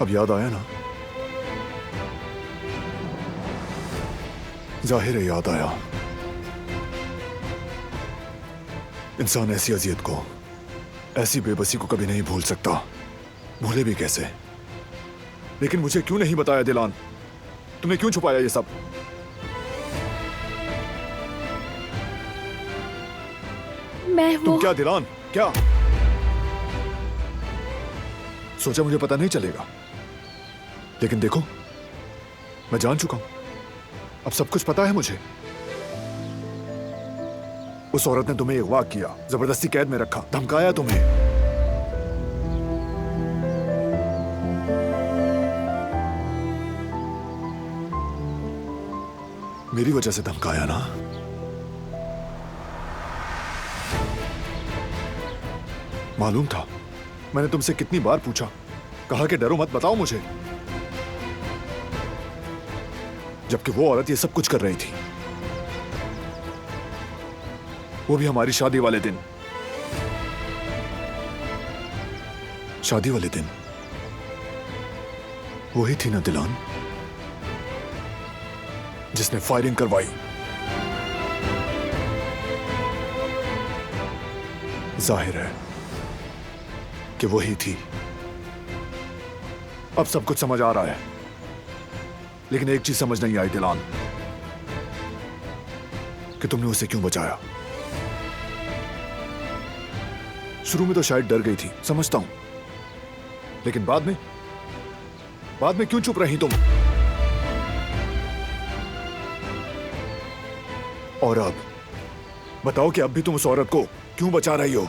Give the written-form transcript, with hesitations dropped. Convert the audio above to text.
अब याद आया ना? जाहिर है याद आया। इंसान ऐसी अजियत को, ऐसी बेबसी को कभी नहीं भूल सकता, भूले भी कैसे। लेकिन मुझे क्यों नहीं बताया दिलान? तुमने क्यों छुपाया ये सब? तुम क्या दिलान, क्या सोचा मुझे पता नहीं चलेगा? लेकिन देखो, मैं जान चुका हूं। अब सब कुछ पता है मुझे। उस औरत ने तुम्हें अगवा किया, जबरदस्ती कैद में रखा, धमकाया तुम्हें। मेरी वजह से धमकाया ना? मालूम था। मैंने तुमसे कितनी बार पूछा, कहा कि डरो मत, बताओ मुझे। जबकि वो औरत ये सब कुछ कर रही थी, वो भी हमारी शादी वाले दिन। शादी वाले दिन वही थी ना दिलान, जिसने फायरिंग करवाई। जाहिर है कि वही थी। अब सब कुछ समझ आ रहा है, लेकिन एक चीज समझ नहीं आई दिलान, कि तुमने उसे क्यों बचाया। शुरू में तो शायद डर गई थी, समझता हूं, लेकिन बाद में क्यों चुप रही तुम? और अब बताओ कि अब भी तुम उस औरत को क्यों बचा रही हो?